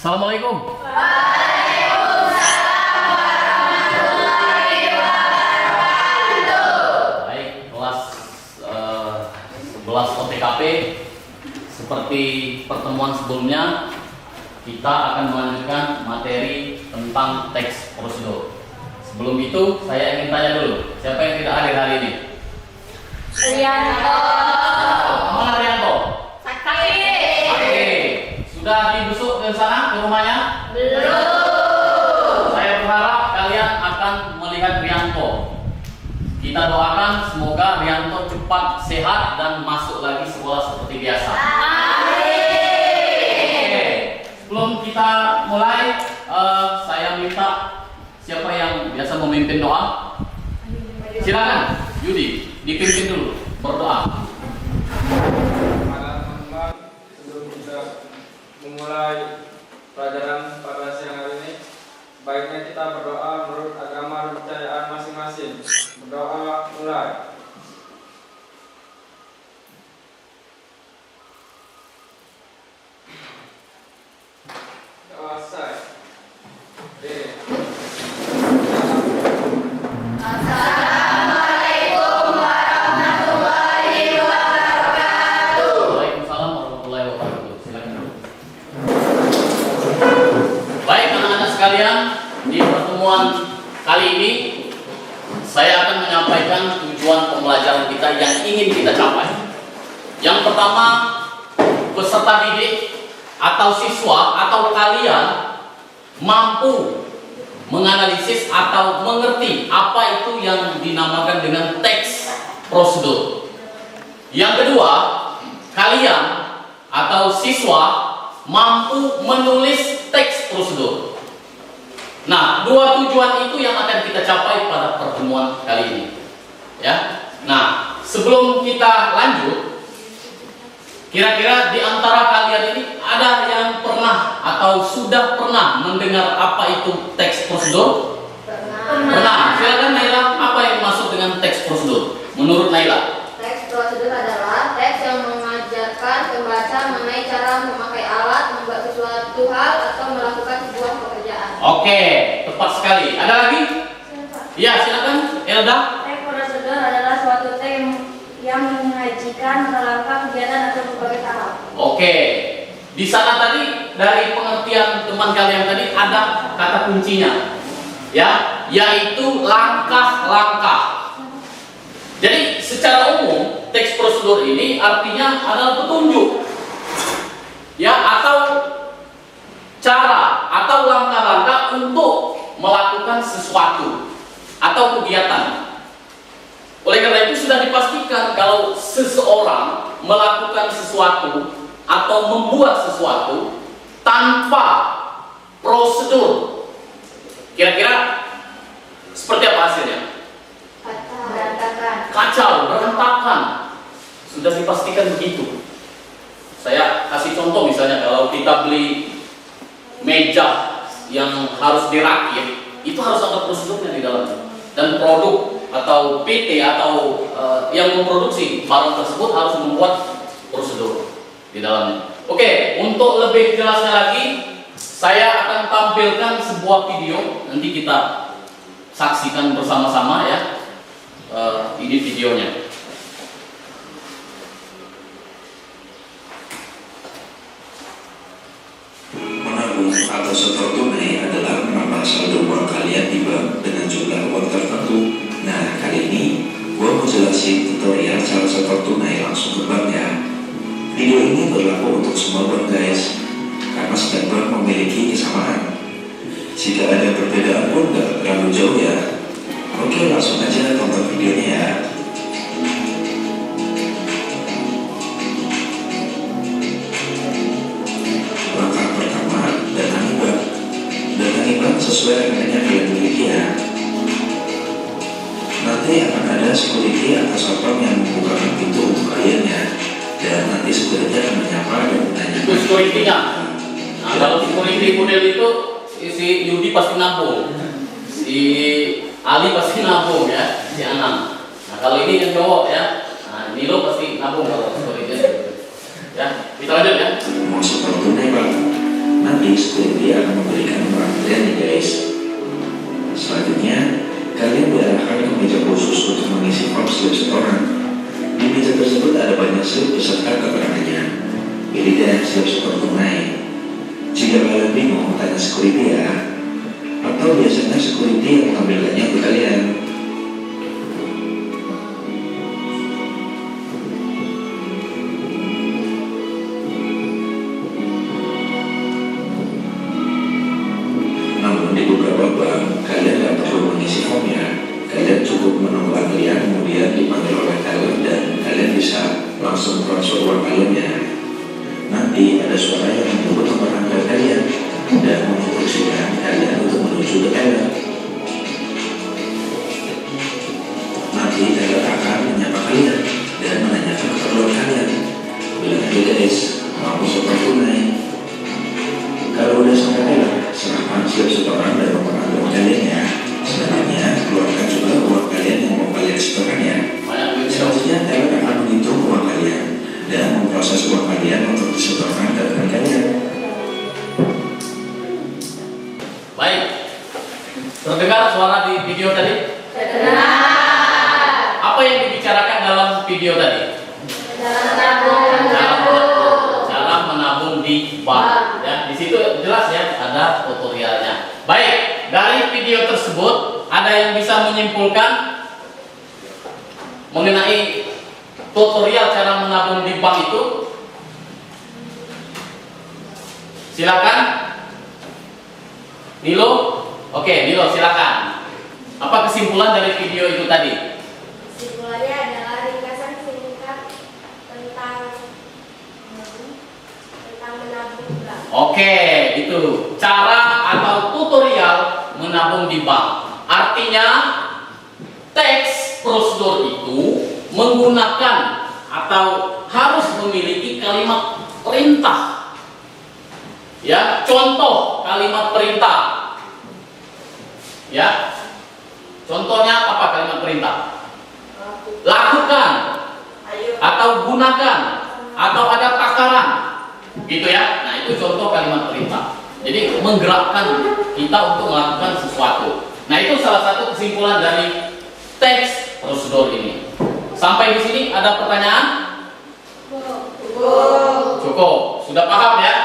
Assalamualaikum. Baik, kelas 11 OTKP. Seperti pertemuan sebelumnya, kita akan melanjutkan materi tentang teks prosedur. Sebelum itu, saya ingin tanya dulu, siapa yang tidak hadir hari ini? Rianto. Mana Rianto? Sakit. Oke, sudah dibusuk ke sana, ke rumahnya? Belum. Saya berharap kalian akan melihat Rianto. Kita doakan semoga Rianto cepat sehat dan masuk lagi sekolah seperti biasa. Oke, sebelum kita mulai, saya minta siapa yang biasa memimpin doa? Silakan, Yudi, dipimpin dulu berdoa. Teman-teman, sebelum kita memulai pelajaran pada siang hari ini, baiknya kita berdoa menurut agama dan kepercayaan masing-masing. Berdoa mulai. Doa selesai. Waalaikumsalam warahmatullahi wabarakatuh. Silakan dulu. Baik anak-anak sekalian, di pertemuan kali ini saya akan menyampaikan tujuan pembelajaran kita yang ingin kita capai. Yang pertama, peserta didik atau siswa atau kalian mampu menganalisis atau mengerti apa itu yang dinamakan dengan teks prosedur. Yang kedua, kalian atau siswa mampu menulis teks prosedur. Nah, dua tujuan itu yang akan kita capai pada pertemuan kali ini. Ya. Nah, sebelum kita lanjut, kira-kira di antara kalian ini ada yang pernah atau sudah pernah mendengar apa itu teks prosedur? Pernah. Silakan Naila, apa yang masuk dengan teks prosedur? Menurut Naila? Teks prosedur adalah teks yang mengajarkan pembaca mengenai cara memakai alat, membuat sesuatu hal atau melakukan sebuah pekerjaan. Oke, tepat sekali. Ada lagi? Ya, silakan Elda. Teks prosedur adalah suatu teks yang mengajikan langkah kegiatan atau berbagai tahap. Oke. Di sana tadi dari pengertian teman kalian tadi ada kata kuncinya. Ya, yaitu langkah-langkah. Jadi secara umum teks prosedur ini artinya adalah petunjuk. Ya, atau cara atau langkah-langkah untuk melakukan sesuatu atau kegiatan. Oleh karena itu sudah dipastikan kalau seseorang melakukan sesuatu atau membuat sesuatu tanpa prosedur, kira-kira seperti apa hasilnya? Berantakan. Kacau, berantakan. Sudah dipastikan begitu. Saya kasih contoh misalnya kalau kita beli meja yang harus dirakit, itu harus ada prosedurnya di dalamnya. Dan produk atau PT atau yang memproduksi barang tersebut harus membuat prosedur di dalamnya. Oke, untuk lebih jelasnya lagi, saya akan tampilkan sebuah video. Nanti kita saksikan bersama-sama ya. Ini videonya. Menabung atau setor tunai adalah menambah saldo uang kalian di bank dengan jumlah uang tertentu. Nah, kali ini gua mau jelasin tutorial cara setor tunai langsung ke bank ya. Video ini berlaku untuk semua bank guys, karena setiap bank memiliki kesamaan. Jika ada perbedaan pun gak terlalu jauh ya. Oke, langsung aja tonton videonya ya. Langkah pertama, datangi bank. Datangi bank sesuai dengan yang kalian miliki ya. Nanti akan ada security atau satpam yang membukakan pintu untuk kalian ya. Dan nanti security akan menyapa dan bertanya. Itu security-nya. Nah, kalau security model itu si Yudi pasti nabung, si Ali pasti nabung ya, si Anang. Nah, kalau ini yang cowok ya, nah Nilo pasti nabung kalau security. Ya, kita lanjut ya. Mau setor tunai bang, nanti Nanti security akan memberikan perhatian nih guys. Selanjutnya, kalian diarahkan ke meja khusus untuk mengisi form slip setoran. Di meja tersebut ada banyak slip beserta keterangannya. Pilih deh slip setor tunai. Jika kalian bingung, tanya security ya. Atau biasanya security yang mengambilkannya untuk kalian. Namun di beberapa bank, kalian tidak perlu mengisi formnya. Kalian cukup menunggu antrian, kemudian dipanggil oleh teller dan kalian bisa langsung transfer uang kaliannya. Nanti ada suara yang menyebut nomor angka kalian dan menginstruksikan kalian untuk menuju ke teller. Nanti teller akan menyapa kalian dan menanyakan keperluan kalian. Bilang aja guys, mau setor tunai. Kalau udah sampai teller, serahkan slip setoran dan nomor angka kalian ya. Selanjutnya, keluarkan juga uang kalian yang mau kalian setorkan ya. Selanjutnya, teller akan menghitung uang kalian dan memproses uang kalian untuk disetorkan ke rekening kalian. Baik, terdengar suara di video tadi? Terdengar. Apa yang dibicarakan dalam video tadi? Cara menabung di bank. Ya, di situ jelas ya, ada tutorialnya. Baik, dari video tersebut ada yang bisa menyimpulkan mengenai tutorial cara menabung di bank itu? Silakan. Nilo? Oke, Nilo silakan. Apa kesimpulan dari video itu tadi? Kesimpulannya adalah ringkasan singkat tentang menabung bank. Oke, itu cara atau tutorial menabung di bank. Artinya teks prosedur itu menggunakan atau harus memiliki kalimat perintah. Ya, contoh kalimat perintah. Ya. Contohnya apa kalimat perintah? Lakukan atau gunakan atau ada takaran. Gitu ya. Nah, itu contoh kalimat perintah. Jadi menggerakkan kita untuk melakukan sesuatu. Nah, itu salah satu kesimpulan dari teks prosedur ini. Sampai di sini ada pertanyaan? Cukup. Sudah paham ya?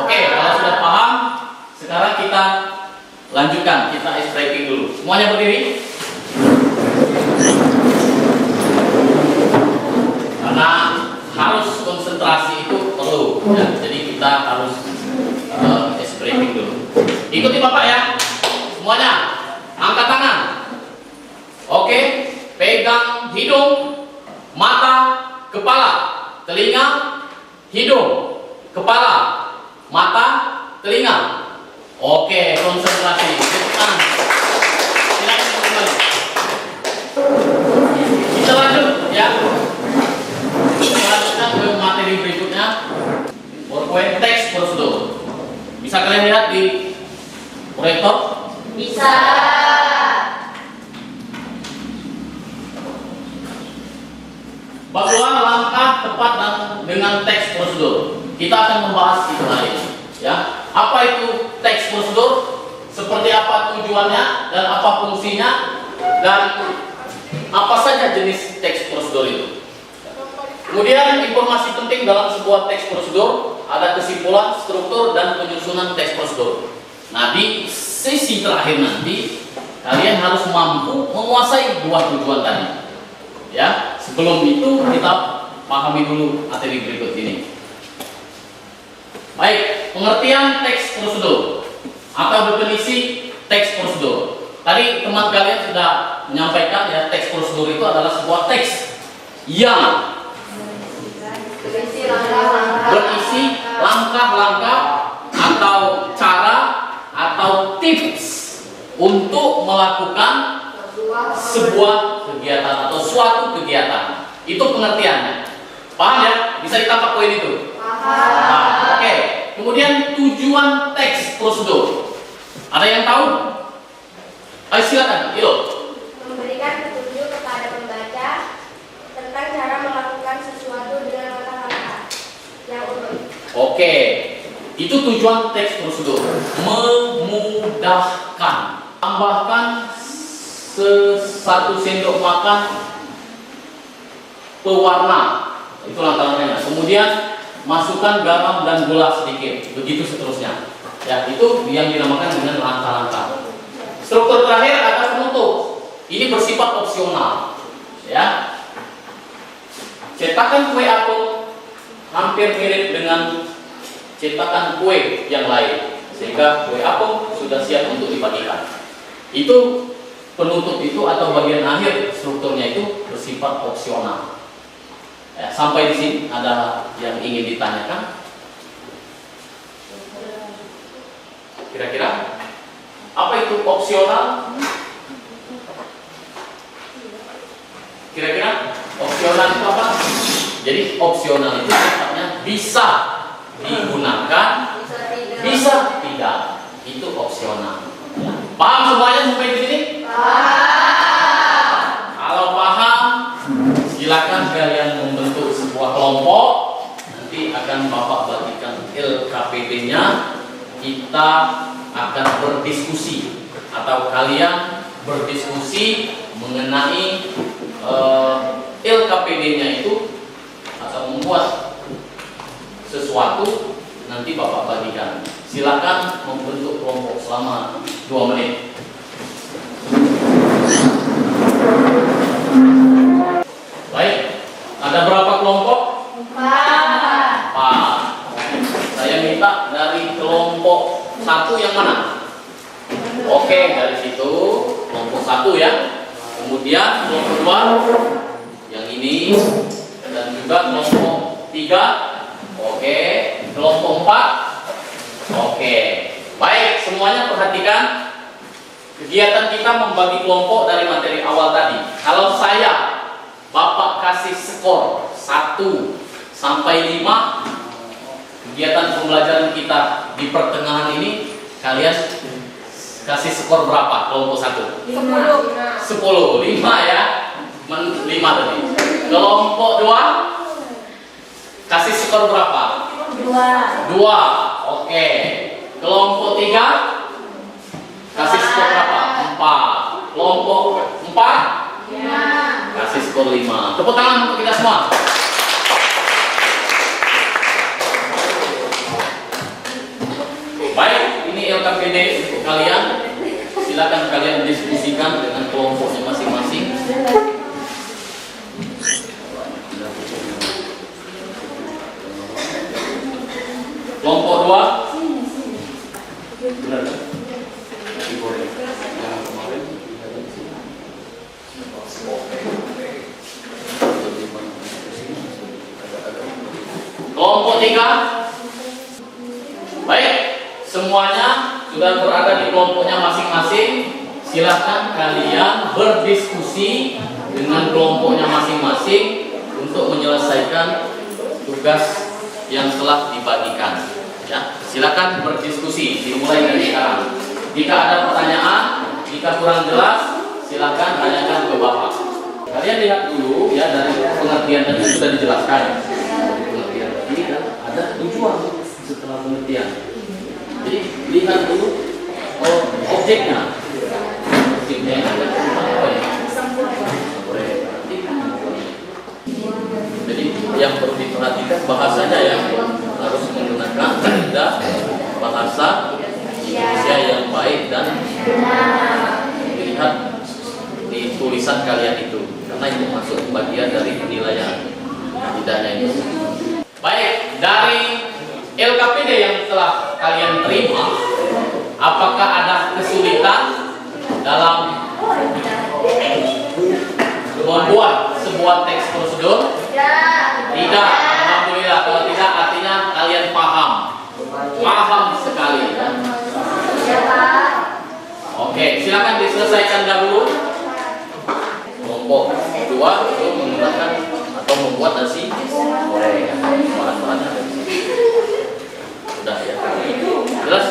Oke, kalau sudah paham, sekarang kita lanjutkan. Kita ice breaking dulu. Semuanya berdiri. Karena harus konsentrasi itu perlu. Ya. Jadi kita harus ice breaking dulu. Ikuti Bapak ya. Semuanya angkat tangan. Oke, pegang hidung, mata, kepala, telinga, hidung, kepala, mata, telinga. Oke, konsentrasi. Silakan kembali. Kita lanjut ya. Kita lanjutkan ke materi berikutnya. PowerPoint teks prosedur. Bisa kalian lihat di proyektor? Bisa. Bahwa langkah tepat dan dengan teks prosedur. Kita akan membahas itu hari ini. Ya, apa itu teks prosedur? Seperti apa tujuannya dan apa fungsinya dan apa saja jenis teks prosedur itu? Kemudian informasi penting dalam sebuah teks prosedur ada kesimpulan, struktur dan penyusunan teks prosedur. Nah, di sesi terakhir nanti kalian harus mampu menguasai dua tujuan tadi. Ya, sebelum itu kita pahami dulu materi berikut ini. Baik, pengertian teks prosedur atau definisi teks prosedur. Tadi teman kalian sudah menyampaikan ya, teks prosedur itu adalah sebuah teks yang berisi langkah-langkah atau cara atau tips untuk melakukan sebuah kegiatan atau suatu kegiatan. Itu pengertiannya. Paham ya? Bisa ditangkap poin itu? Paham. Oke. Kemudian tujuan teks prosedur. Ada yang tahu? Ayo silakan. Yuk. Memberikan petunjuk kepada pembaca tentang cara melakukan sesuatu dengan langkah-langkah yang urut. Oke. Itu tujuan teks prosedur, memudahkan. Tambahkan 1 sendok makan pewarna, itu langkah-langkahnya. Kemudian masukkan garam dan gula sedikit, begitu seterusnya. Ya, itu yang dinamakan dengan langkah-langkah. Struktur terakhir ada penutup. Ini bersifat opsional. Ya, cetakan kue apel hampir mirip dengan cetakan kue yang lain, sehingga kue apel sudah siap untuk dibagikan. Itu penutup itu atau bagian akhir strukturnya itu bersifat opsional. Ya, sampai di sini ada yang ingin ditanyakan? Kira-kira apa itu opsional? Kira-kira opsional itu apa? Jadi opsional itu sifatnya bisa digunakan, bisa tidak. Itu opsional. Ya. Paham semuanya sampai di sini? Kalau paham, silakan kalian membentuk sebuah kelompok. Nanti akan Bapak bagikan LKPD-nya. Kita akan berdiskusi atau kalian berdiskusi mengenai LKPD-nya itu atau membuat sesuatu. Nanti Bapak bagikan. Silakan membentuk kelompok selama 2 menit. Baik, ada berapa kelompok? 4. Saya minta dari kelompok 1 yang mana? Oke, dari situ kelompok 1 ya. Kemudian kelompok 2 yang ini, dan juga kelompok 3. Oke, kelompok 4. Oke, baik, semuanya perhatikan. Kegiatan kita membagi kelompok dari materi awal tadi. Kalau saya Bapak kasih skor 1 sampai 5, kegiatan pembelajaran kita di pertengahan ini, kalian kasih skor berapa kelompok 1? 10, 5 ya, 5 tadi. Kelompok 2 kasih skor berapa? 2. Oke. Kelompok 3 kasih skor berapa? 4. Kelompok 4 kasih skor 5. Tepuk tangan untuk kita semua. Baik, ini LKPD untuk kalian. Silakan kalian diskusikan dengan kelompoknya masing-masing. Kelompok 2. Benar. Kelompok 3. Baik, semuanya sudah berada di kelompoknya masing-masing. Silakan kalian berdiskusi dengan kelompoknya masing-masing untuk menyelesaikan tugas yang telah dibagikan. Ya, silakan berdiskusi. Dimulai dari sekarang. Jika ada pertanyaan, jika kurang jelas, silakan tanyakan ke Bapak. Kalian lihat dulu ya, dari pengertian tadi sudah dijelaskan. Pengertian tadi kan ada tujuan setelah pengertian. Jadi lihat dulu objeknya. Objeknya ada apa ya? Jadi yang perlu diperhatikan bahasanya ya, harus menggunakan kaidah bahasa Indonesia yang baik dan dilihat di tulisan kalian itu, karena itu masuk bagian dari penilaian kaidahnya itu. Baik, dari LKPD yang telah kalian terima, apakah ada kesulitan dalam membuat sebuah teks prosedur? Tidak, alhamdulillah. Kalau tidak, artinya kalian paham sekali. Oke, silakan diselesaikan dahulu. Kelompok 2 itu menggunakan atau membuat nasi goreng. Bahan-bahannya ada di sini. Sudah ya. Jelas?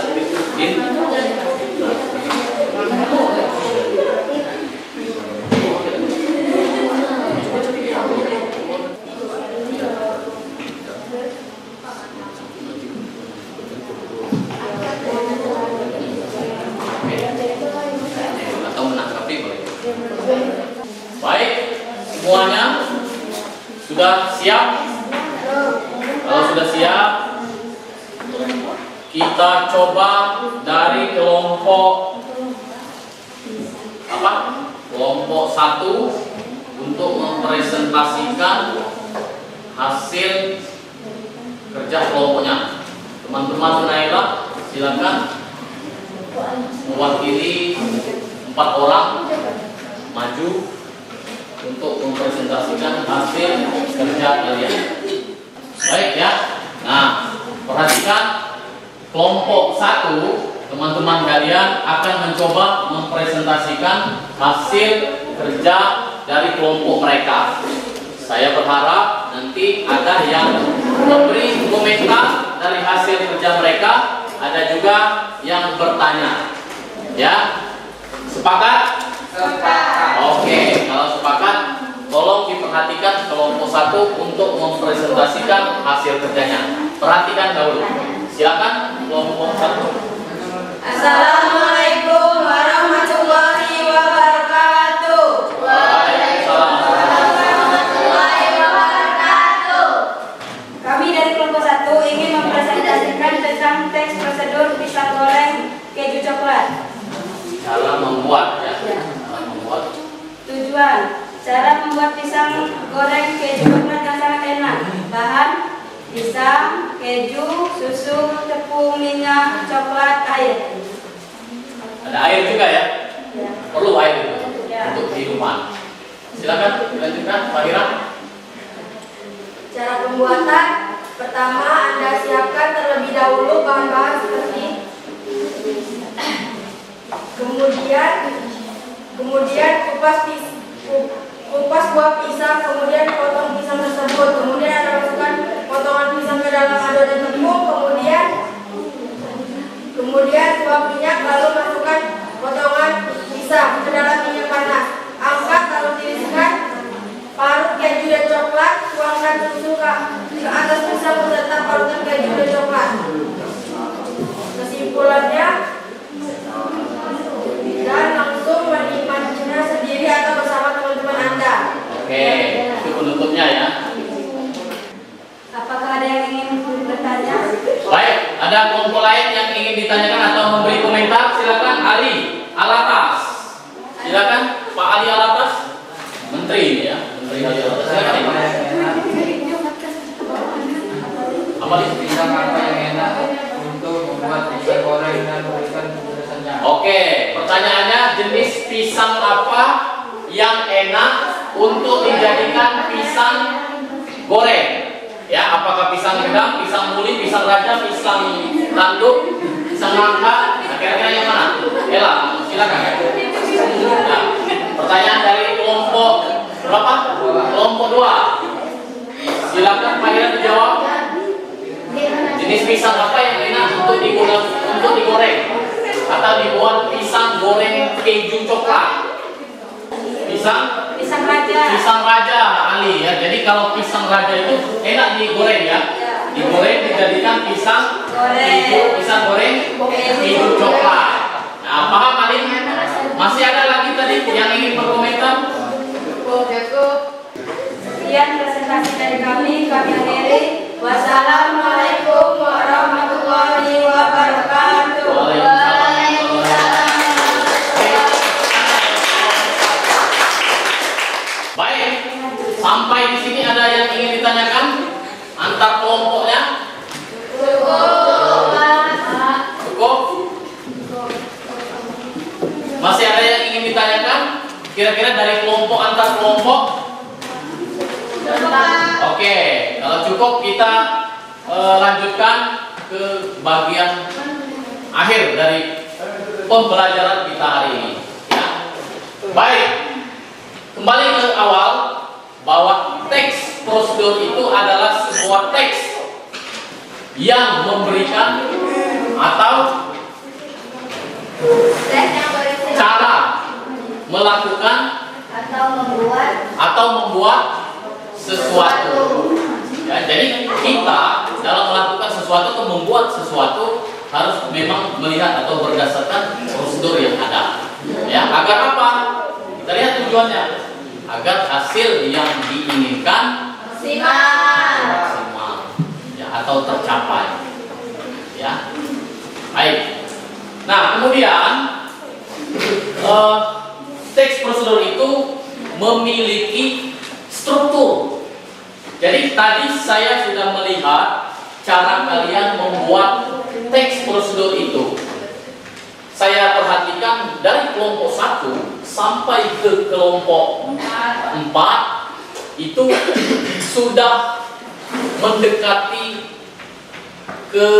Sudah siap? Kalau sudah siap, kita coba dari kelompok apa? Kelompok 1 untuk mempresentasikan hasil kerja kelompoknya. Teman-teman Naila, silakan mewakili 4 orang maju untuk mempresentasikan hasil kerja kalian. Baik ya. Nah, perhatikan kelompok 1, teman-teman kalian akan mencoba mempresentasikan hasil kerja dari kelompok mereka. Saya berharap nanti ada yang memberi komentar dari hasil kerja mereka, ada juga yang bertanya. Ya, sepakat? Sepakat. Oke, kalau sepakat, tolong diperhatikan kelompok 1 untuk mempresentasikan hasil kerjanya. Perhatikan dahulu. Silakan kelompok 1. Assalamualaikum warahmatullahi wabarakatuh. Waalaikumsalam. Kami dari kelompok 1 ingin mempresentasikan tentang teks prosedur pisang goreng keju coklat. Cara membuat ya. Cara membuat. Tujuan, cara membuat pisang goreng keju coklat yang sangat enak. Bahan, pisang, keju, susu, tepung, minyak, coklat, air. Ada air juga ya? Ya. Perlu air juga Ya. untuk kehidupan. Silakan dilanjutkan, Pak Hira. Cara pembuatan, pertama Anda siapkan terlebih dahulu bahan-bahan seperti kemudian kupas buah pisang, kemudian potong pisang tersebut, kemudian Anda masukkan potongan pisang ke dalam adonan tepung, kemudian tuang minyak, lalu masukkan potongan pisang ke dalam minyak panas. Angkat lalu tiriskan parut keju dan coklat, tuangkan susu ke atas pisang beserta parutan keju dan coklat. Kesimpulannya, dan langsung menikmatinya sendiri atau bersama teman-teman Anda. Oke, itu penutupnya ya. Apakah ada yang ingin bertanya? Baik, ada kelompok lain yang ingin ditanyakan atau memberi komentar? Silakan Ali Alatas. Silakan Pak Ali Alatas, Menteri ini ya, Menteri Ali Alatas. Silakan. Apa nih? Pisang apa yang enak untuk membuat pisang goreng dan memberikan penjelasannya? Oke, pertanyaannya jenis pisang apa yang enak untuk dijadikan pisang goreng? Ya, apakah pisang gedang, pisang muli, pisang raja, pisang tanduk, pisang nangka? Kira-kira yang mana? Ella, silakan. Nah, pertanyaan dari kelompok berapa? Kelompok 2. Silakan Pak Hira dijawab. Jenis pisang apa yang enak untuk digoreng atau dibuat pisang goreng keju coklat? Pisang raja. Pisang raja Ali ya. Jadi kalau pisang raja itu enak digoreng ya. Digoreng dijadikan pisang keju, pisang goreng keju coklat. Nah, paham Ali? Masih ada lagi tadi yang ingin berkomentar? Sekian presentasi dari kami akhiri. Wassalamualaikum warahmatullahi wabarakatuh. Baik, sampai di sini ada yang ingin ditanyakan antar kelompoknya? Cukup? Masih ada yang ingin ditanyakan? Kira-kira dari kelompok antar kelompok? Oke, kalau cukup kita lanjutkan ke bagian akhir dari pembelajaran kita hari ini. Ya. Baik, kembali ke awal bahwa teks prosedur itu adalah sebuah teks yang memberikan atau cara melakukan atau membuat sesuatu. Ya, jadi kita dalam melakukan sesuatu atau membuat sesuatu harus memang melihat atau berdasarkan prosedur yang ada. Ya, agar apa? Kita lihat tujuannya. Agar hasil yang diinginkan maksimal ya, atau tercapai ya. Baik. Nah, kemudian teks prosedur itu memiliki struktur. Jadi tadi saya sudah melihat cara kalian membuat teks prosedur itu. Saya perhatikan dari kelompok 1 sampai ke kelompok 4 itu sudah mendekati ke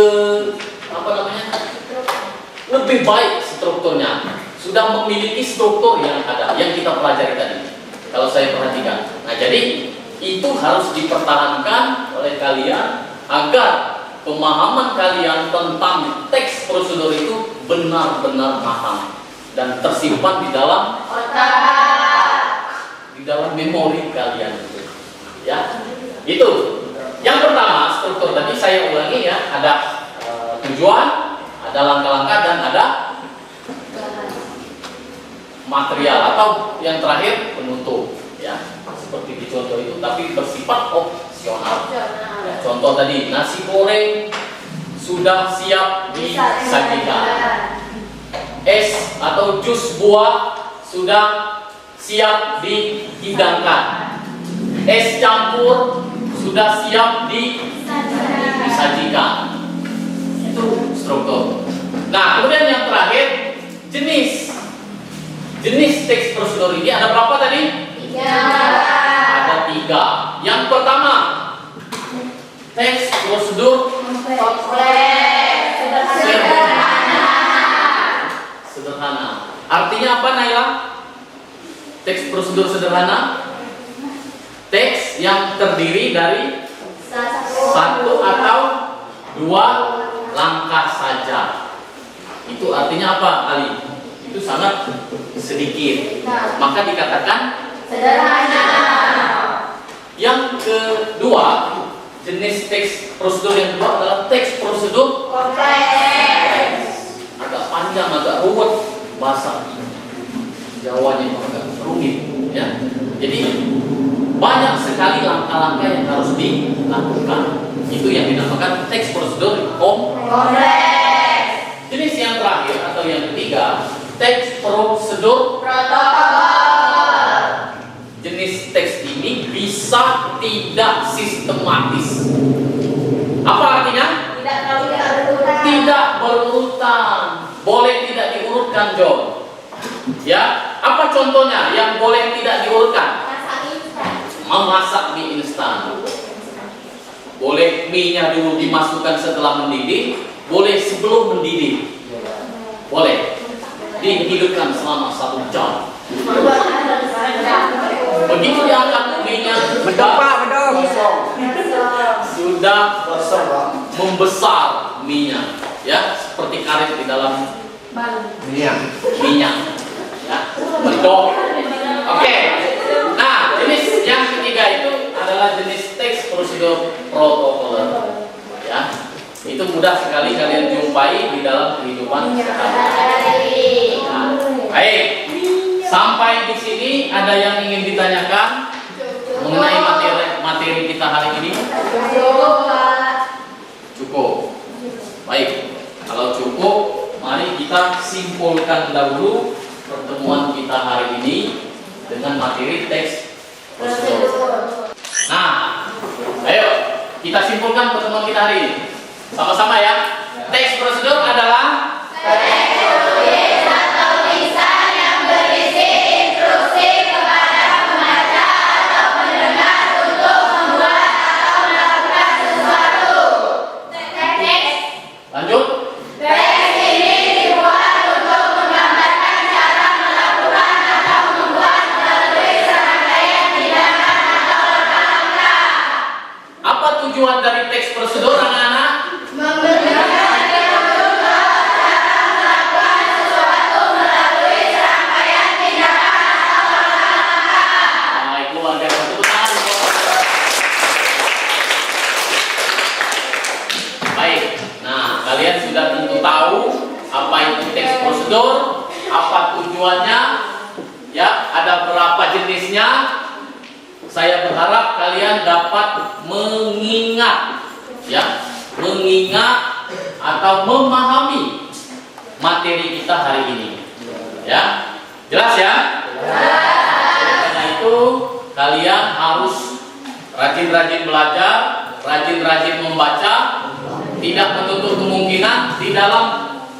lebih baik strukturnya, sudah memiliki struktur yang ada, yang kita pelajari tadi. Kalau saya perhatikan, nah jadi itu harus dipertahankan oleh kalian agar pemahaman kalian tentang teks prosedur itu benar-benar paham dan tersimpan di dalam memori kalian, ya. Itu yang pertama, struktur tadi saya ulangi ya, ada tujuan, ada langkah-langkah, dan ada material atau yang terakhir penutup ya, seperti di contoh itu, tapi bersifat opsional ya. Contoh tadi, nasi goreng sudah siap disajikan, es atau jus buah sudah siap dihidangkan, es campur sudah siap disajikan. Itu struktur. Nah, kemudian yang terakhir, jenis teks prosedur ini ada berapa tadi? 3. Ada 3. Yang pertama, teks prosedur sederhana. Artinya apa, Naila? Teks prosedur sederhana, teks yang terdiri dari 1 atau 2 langkah saja. Itu artinya apa, Ali? Itu sangat sedikit, maka dikatakan sederhana. Yang kedua, jenis teks prosedur yang kedua adalah teks prosedur kompleks. Agak panjang, agak ruwet, bahasa Jawanya agak rumit ya. Jadi banyak sekali langkah-langkah yang harus dilakukan. Itu yang dinamakan teks prosedur kompleks. Jenis yang terakhir atau yang ketiga, teks prosedur protokol. Jenis teks ini bisa tidak sistematis. Apa artinya? Tidak berurutan. Boleh tidak diurutkan, John. Ya, apa contohnya yang boleh tidak diurutkan? Memasak mie instan. Boleh mie-nya dulu dimasukkan setelah mendidih, boleh sebelum mendidih. Boleh dihidupkan selama 1 jam. Begitu diangkat mie-nya sudah membesar mie-nya, ya, seperti karet di dalam minyak. Ya, medok. Oke. Nah, jenis yang ketiga itu adalah jenis teks prosedur protokoler. Ya, itu mudah sekali kalian jumpai di dalam kehidupan sehari-hari. Nah, baik. Sampai di sini ada yang ingin ditanyakan mengenai materi kita hari ini? Cukup. Baik. Kalau cukup, mari kita simpulkan dahulu pertemuan kita hari ini dengan materi teks prosedur. Nah, ayo kita simpulkan pertemuan kita hari ini sama-sama ya. Teks prosedur adalah teks tulis atau lisan yang berisi instruksi kepada pembaca atau pendengar untuk membuat atau melakukan sesuatu. Teks lanjut. Teks ini dibuat untuk menggambarkan cara melakukan atau membuat melalui serangkaian tindakan atau langkah-langkah. Apa tujuan dari teks prosedur, anak-anak? Memberikan petunjuk kalian dapat mengingat, ya, mengingat atau memahami materi kita hari ini. Ya, jelas ya? Karena itu kalian harus rajin-rajin belajar, rajin-rajin membaca. Tidak menutup kemungkinan di dalam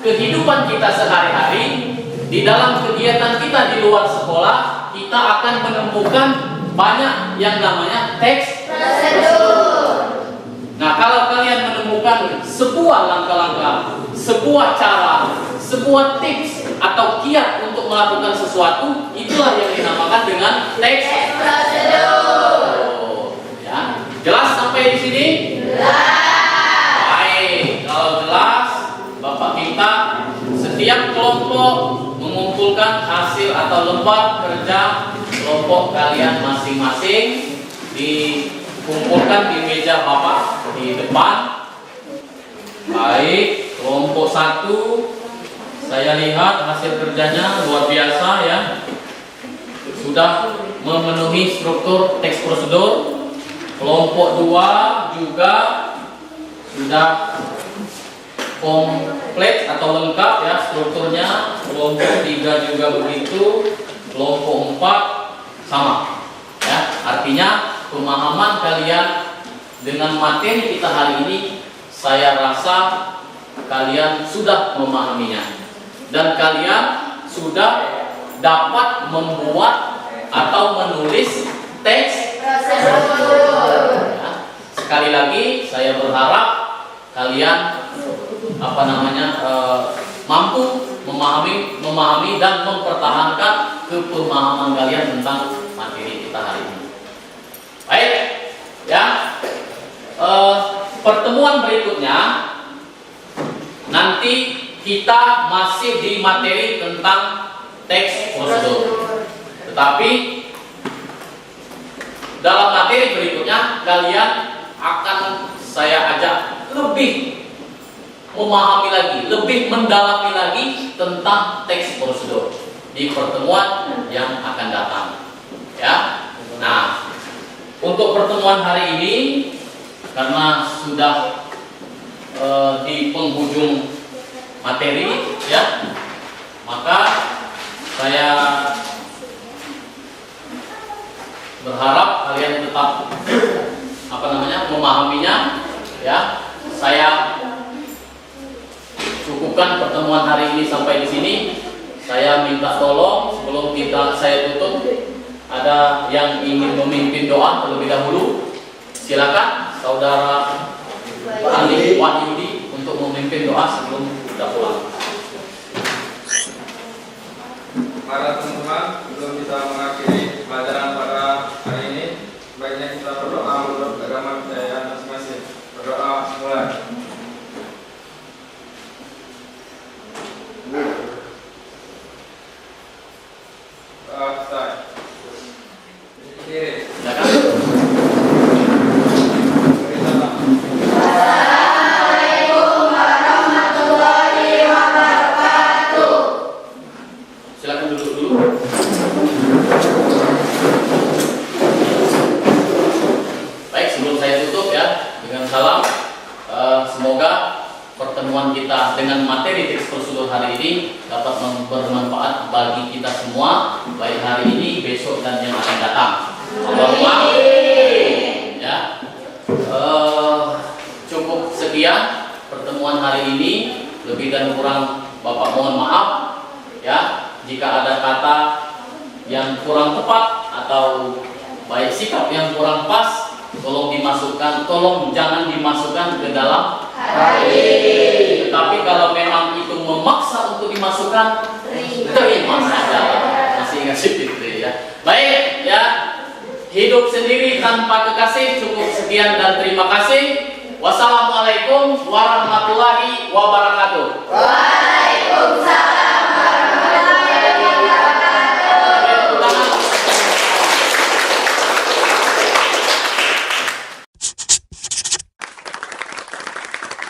kehidupan kita sehari-hari, di dalam kegiatan kita di luar sekolah, kita akan menemukan banyak yang namanya teks prosedur. Nah, kalau kalian menemukan sebuah langkah-langkah, sebuah cara, sebuah tips atau kiat untuk melakukan sesuatu, itulah yang dinamakan dengan teks prosedur. Ya, jelas sampai di sini? Jelas. Baik, kalau jelas, Bapak minta setiap kelompok mengumpulkan hasil atau lembar kerja kelompok kalian masing-masing, dikumpulkan di meja Bapak di depan. Baik, kelompok 1, saya lihat hasil kerjanya luar biasa ya, sudah memenuhi struktur teks prosedur. Kelompok 2 juga sudah komplit atau lengkap ya strukturnya. Kelompok 3 juga begitu. Kelompok 4 sama ya. Artinya pemahaman kalian dengan materi kita hari ini, saya rasa kalian sudah memahaminya dan kalian sudah dapat membuat atau menulis teks prosedur. Ya. Sekali lagi saya berharap kalian mampu memahami dan mempertahankan kepemahaman kalian tentang materi kita hari ini. Baik, ya. Pertemuan berikutnya nanti kita masih di materi tentang teks prosedur. Tetapi dalam materi berikutnya kalian akan saya ajak lebih memahami lagi, lebih mendalami lagi tentang teks prosedur di pertemuan yang akan datang. Ya. Nah, untuk pertemuan hari ini karena sudah di penghujung materi ya, maka saya berharap kalian tetap memahaminya ya. Saya cukupkan pertemuan hari ini sampai di sini. Saya minta tolong sebelum saya tutup, ada yang ingin memimpin doa terlebih dahulu. Silakan Saudara Ali Wahyudi untuk memimpin doa sebelum kita pulang. Para teman-teman, sebelum kita mengakhiri pelajaran pada hari ini, baiknya kita berdoa menurut agama kita masing-masing. Berdoa mulai. Assalamualaikum warahmatullahi wabarakatuh. Silakan duduk dulu. Baik, sebelum saya tutup ya dengan salam, semoga pertemuan kita dengan materi teks prosedur hari ini dapat bermanfaat bagi kita semua, baik hari ini, besok dan yang akan datang. Allahumma ya. Cukup sekian pertemuan hari ini, lebih dan kurang Bapak mohon maaf ya. Jika ada kata yang kurang tepat atau baik sikap yang kurang pas, tolong dimasukkan, tolong jangan dimasukkan ke dalam hati. Tetapi kalau memang itu memaksa untuk dimasukkan, terima saja. Masih ngasih gitu ya. Baik ya. Hidup sendiri tanpa kekasih. Cukup sekian dan terima kasih. Wassalamualaikum warahmatullahi wabarakatuh.